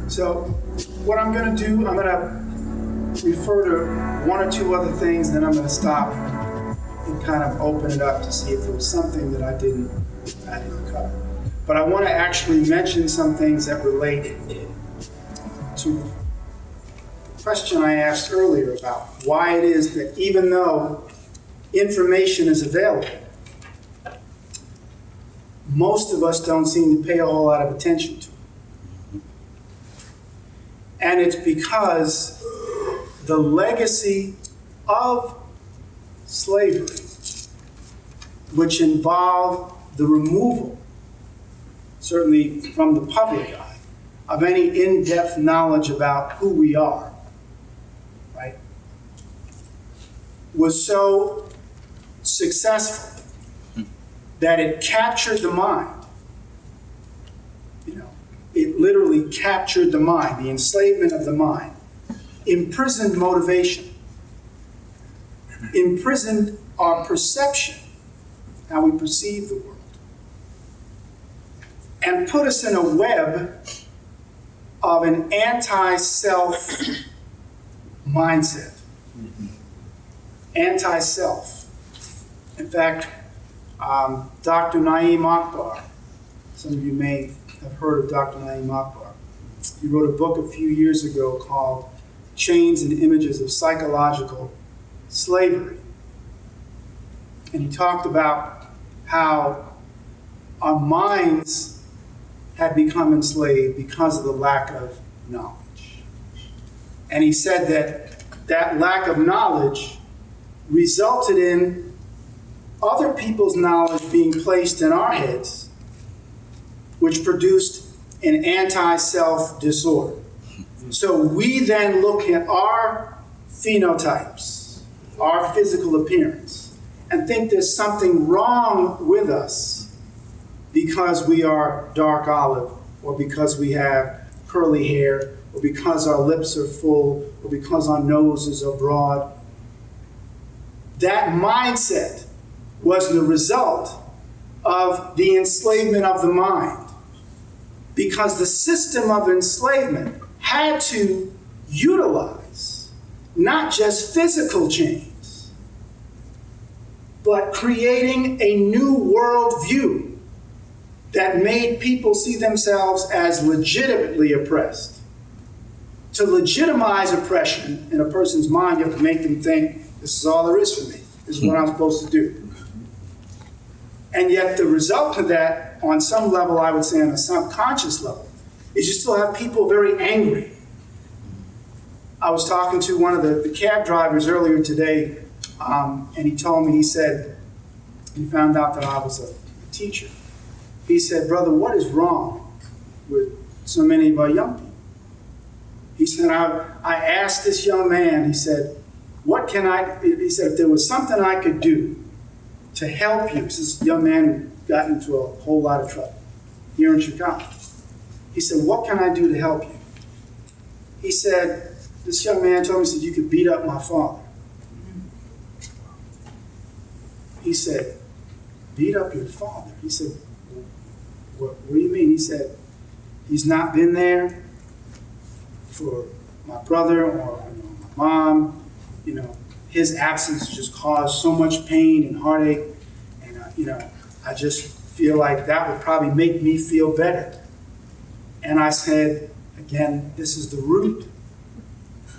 So what I'm going to do, I'm going to refer to one or two other things, then I'm going to stop and kind of open it up to see if there was something that I didn't cover. But I want to actually mention some things that relate to the question I asked earlier about why it is that even though information is available, most of us don't seem to pay a whole lot of attention to it. And it's because the legacy of slavery, which involved the removal, certainly from the public eye, of any in-depth knowledge about who we are, right, was so successful that it captured the mind. It literally captured the mind, the enslavement of the mind, imprisoned motivation, imprisoned our perception, how we perceive the world, and put us in a web of an anti-self mindset. Anti-self. In fact, Dr. Naeem Akbar, some of you may have heard of Dr. Naeem Akbar. He wrote a book a few years ago called Chains and Images of Psychological Slavery. And he talked about how our minds had become enslaved because of the lack of knowledge. And he said that that lack of knowledge resulted in other people's knowledge being placed in our heads, which produced an anti-self disorder. So we then look at our phenotypes, our physical appearance, and think there's something wrong with us because we are dark olive, or because we have curly hair, or because our lips are full, or because our noses are broad. That mindset was the result of the enslavement of the mind, because the system of enslavement had to utilize not just physical chains, but creating a new worldview that made people see themselves as legitimately oppressed. To legitimize oppression in a person's mind, you have to make them think, this is all there is for me. This is what I'm supposed to do. And yet the result of that, on some level, I would say on a subconscious level, is you still have people very angry. I was talking to one of the cab drivers earlier today, and he told me, he said, he found out that I was a teacher. He said, brother, what is wrong with so many of our young people? He said, I asked this young man, he said, he said, if there was something I could do to help you. This is a young man who got into a whole lot of trouble here in Chicago. He said, what can I do to help you? He said, this young man told me, he said, you could beat up my father. He said, beat up your father? He said, what do you mean? He said, he's not been there for my brother or my mom. His absence just caused so much pain and heartache, and I just feel like that would probably make me feel better. And I said, again, this is the root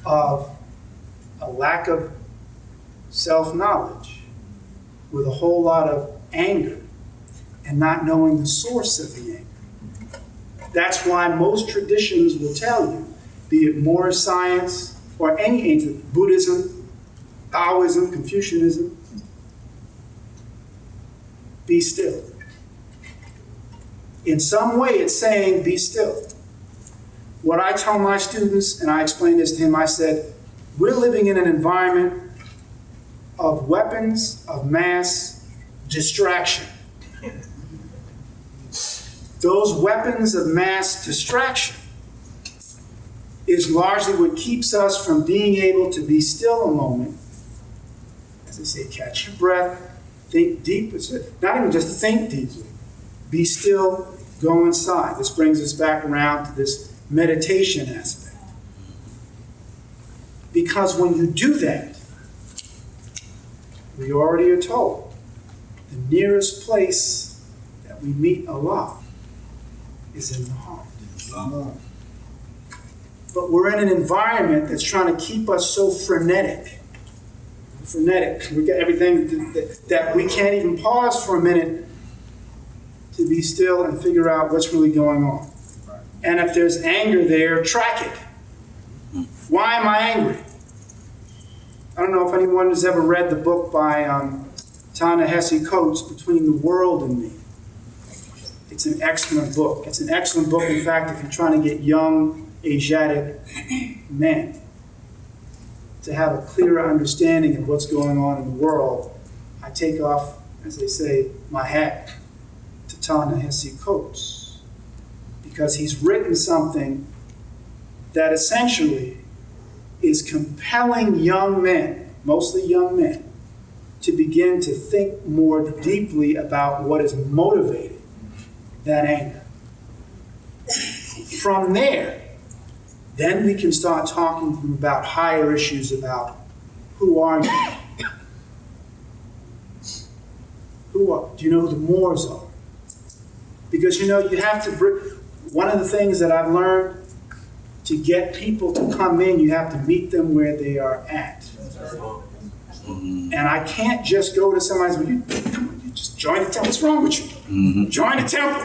of a lack of self-knowledge with a whole lot of anger and not knowing the source of the anger. That's why most traditions will tell you, be it Moorish science or any ancient Buddhism, Taoism, Confucianism, be still. In some way, it's saying, be still. What I tell my students, and I explained this to him, I said, we're living in an environment of weapons of mass distraction. Those weapons of mass distraction is largely what keeps us from being able to be still a moment. As I say, catch your breath, think deep. Not even just think deeply. Be still, go inside. This brings us back around to this meditation aspect. Because when you do that, we already are told, the nearest place that we meet Allah is in the heart. But we're in an environment that's trying to keep us so frenetic. We got everything that we can't even pause for a minute to be still and figure out what's really going on. And if there's anger there, track it. Why am I angry? I don't know if anyone has ever read the book by Ta-Nehisi Coates, Between the World and Me. It's an excellent book. It's an excellent book, in fact, if you're trying to get young Asiatic men to have a clearer understanding of what's going on in the world. I take off, as they say, my hat to Ta-Nehisi Coates, because he's written something that essentially is compelling young men, mostly young men, to begin to think more deeply about what is motivating that anger. From there, then we can start talking to them about higher issues about who are you? Do you know who the Moors are? Because you have to one of the things that I've learned, to get people to come in, you have to meet them where they are at. And I can't just go to somebody and say, come on, you just join the temple. What's wrong with you? Join the temple.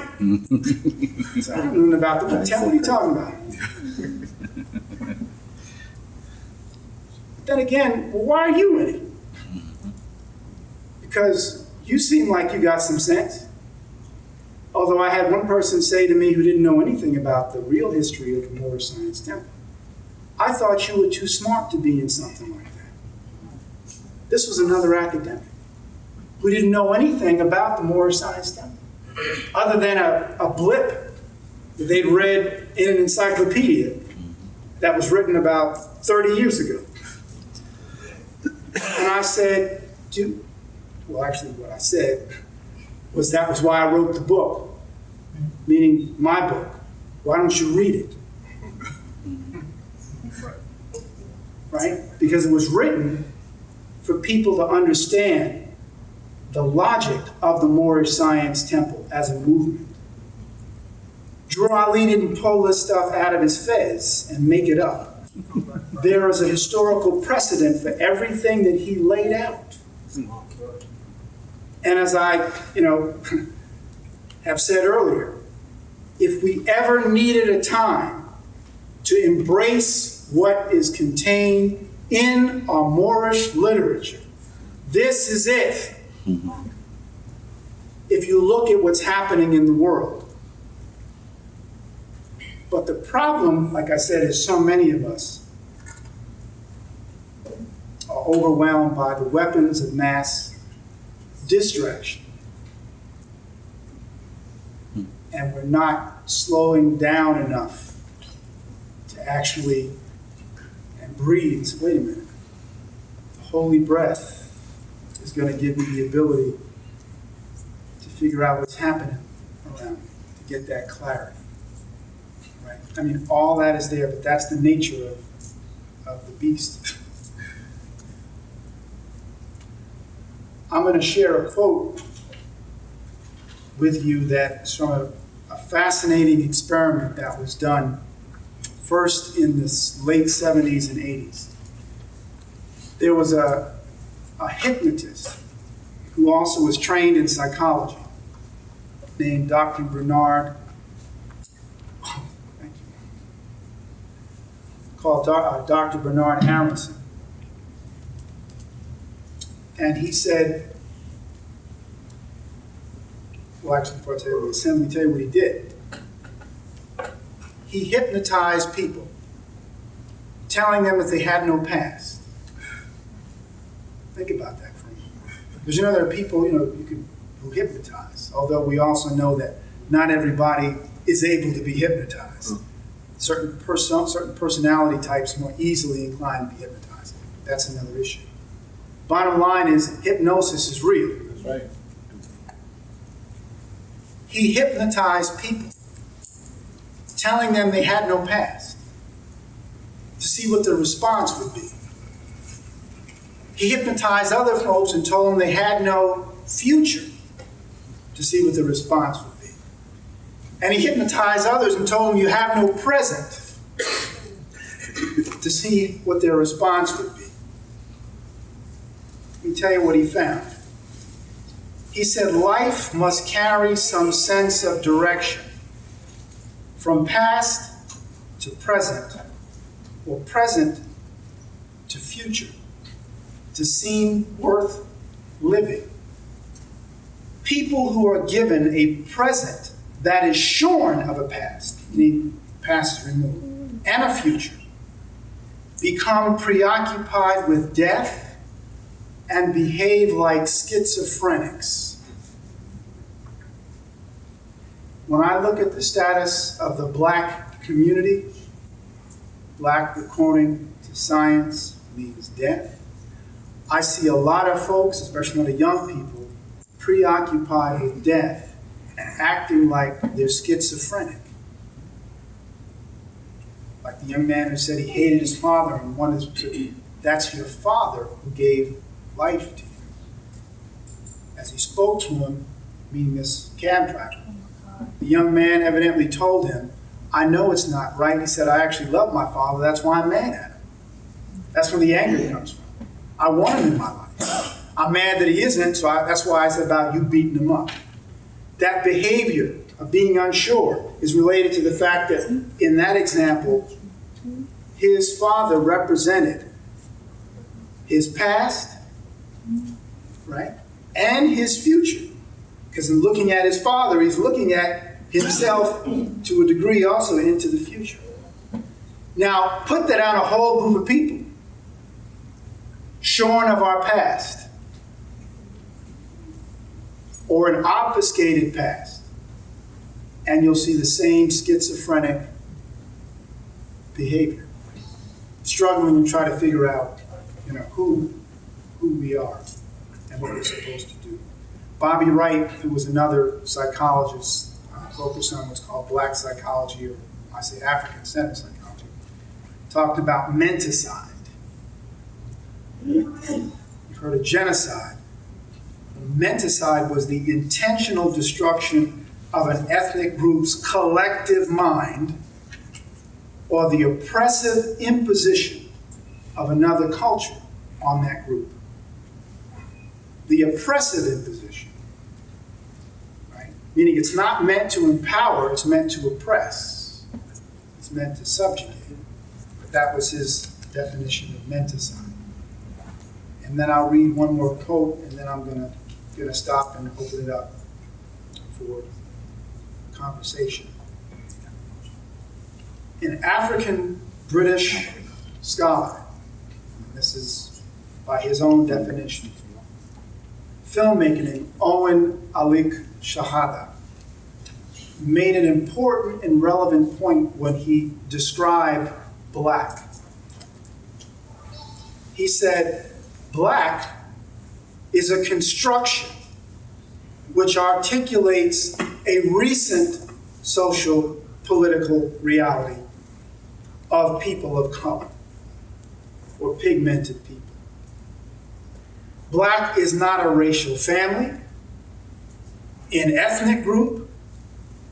So I don't know nothing about the temple. What are you talking about? But then again, well, why are you in it? Because you seem like you got some sense. Although I had one person say to me who didn't know anything about the real history of the Moorish Science Temple, I thought you were too smart to be in something like that. This was another academic who didn't know anything about the Moorish Science Temple, other than a blip that they'd read in an encyclopedia that was written about 30 years ago. And I said, actually what I said was that was why I wrote the book, meaning my book. Why don't you read it? Right? Because it was written for people to understand the logic of the Moorish Science Temple as a movement. Drew Ali didn't pull this stuff out of his fez and make it up. There is a historical precedent for everything that he laid out. And as I, have said earlier, if we ever needed a time to embrace what is contained in our Moorish literature, this is it. If you look at what's happening in the world. But the problem, like I said, is so many of us are overwhelmed by the weapons of mass distraction. And we're not slowing down enough to actually and breathe. So wait a minute. The holy breath is going to give me the ability to figure out what's happening around me, to get that clarity. Right? I mean, all that is there, but that's the nature of the beast. I'm going to share a quote with you that's from a fascinating experiment that was done first in the late 70s and 80s. There was a hypnotist who also was trained in psychology named Dr. Bernard, called Dr. Bernard Amexem. And he said, well, actually, before I tell you this, let me tell you what he did. He hypnotized people, telling them that they had no past. Think about that for a moment. Because there are people, who hypnotize, although we also know that not everybody is able to be hypnotized. Certain personality types are more easily inclined to be hypnotized. That's another issue. Bottom line is, hypnosis is real. That's right. He hypnotized people, telling them they had no past, to see what their response would be. He hypnotized other folks and told them they had no future, to see what the response would be. And he hypnotized others and told them you have no present, to see what their response would be. Let me tell you what he found. He said life must carry some sense of direction, from past to present, or present to future, to seem worth living. People who are given a present that is shorn of a past, meaning past is removed, and a future, become preoccupied with death and behave like schizophrenics. When I look at the status of the black community, black, according to science, means death. I see a lot of folks, especially a lot of young people, preoccupied with death and acting like they're schizophrenic. Like the young man who said he hated his father and wanted to, that's your father who gave life to you. As he spoke to him, meaning this cab driver, the young man evidently told him, I know it's not right. He said, I actually love my father. That's why I'm mad at him. That's where the anger comes from. I want him in my life. I'm mad that he isn't, so that's why I said about you beating him up. That behavior of being unsure is related to the fact that in that example, his father represented his past, right, and his future. Because in looking at his father, he's looking at himself to a degree also into the future. Now, put that on a whole group of people, shorn of our past, or an obfuscated past, and you'll see the same schizophrenic behavior, struggling to try to figure out, who we are and what we're supposed to do. Bobby Wright, who was another psychologist, focused on what's called black psychology, or I say African-centered psychology, talked about menticide. You've heard of genocide. Menticide was the intentional destruction of an ethnic group's collective mind, or the oppressive imposition of another culture on that group. The oppressive imposition, right? Meaning it's not meant to empower, it's meant to oppress. It's meant to subjugate. But that was his definition of menticide. And then I'll read one more quote, and then I'm gonna stop and open it up for conversation. An African British scholar, and this is by his own definition, filmmaker named Owen Alik Shahada, made an important and relevant point when he described black. He said, black is a construction which articulates a recent social political reality of people of color or pigmented people. Black is not a racial family, an ethnic group,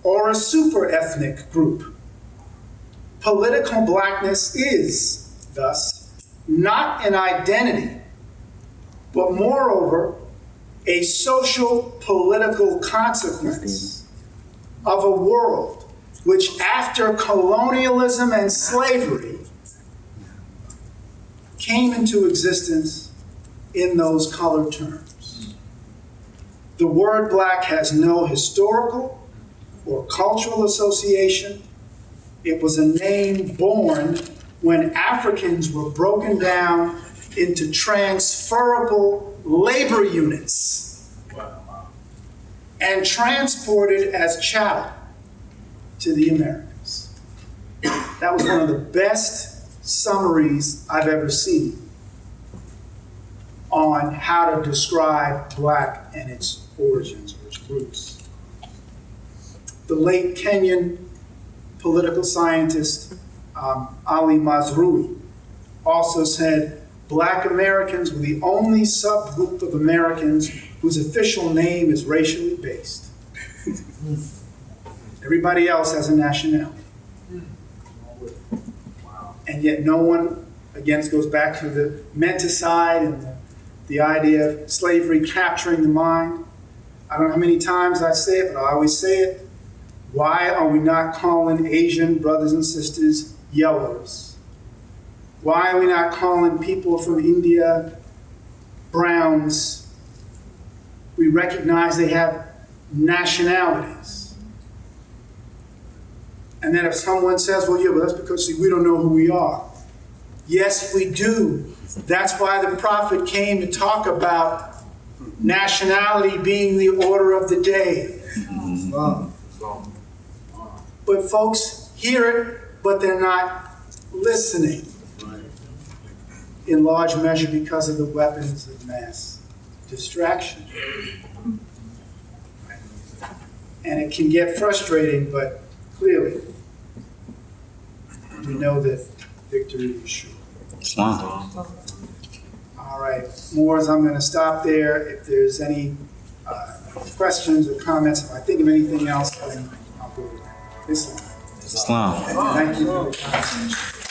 or a super ethnic group. Political blackness is, thus, not an identity, but moreover, a social political consequence of a world which, after colonialism and slavery, came into existence in those colored terms. The word black has no historical or cultural association. It was a name born when Africans were broken down into transferable labor units and transported as chattel to the Americas. That was one of the best summaries I've ever seen on how to describe black and its origins or its roots. The late Kenyan political scientist Ali Mazrui also said Black Americans were the only subgroup of Americans whose official name is racially based. Everybody else has a nationality. And yet no one, again, goes back to the menticide and the idea of slavery capturing the mind. I don't know how many times I say it, but I always say it. Why are we not calling Asian brothers and sisters yellows? Why are we not calling people from India browns? We recognize they have nationalities. And then if someone says, well, yeah, but that's because, see, we don't know who we are. Yes, we do. That's why the prophet came to talk about nationality being the order of the day. But folks hear it, but they're not listening. In large measure because of the weapons of mass distraction. And it can get frustrating, but clearly, we know that victory is sure. All right, Moors, I'm going to stop there. If there's any questions or comments, if I think of anything else, then I'll go with that. Islam. Islam. Thank you for the conversation.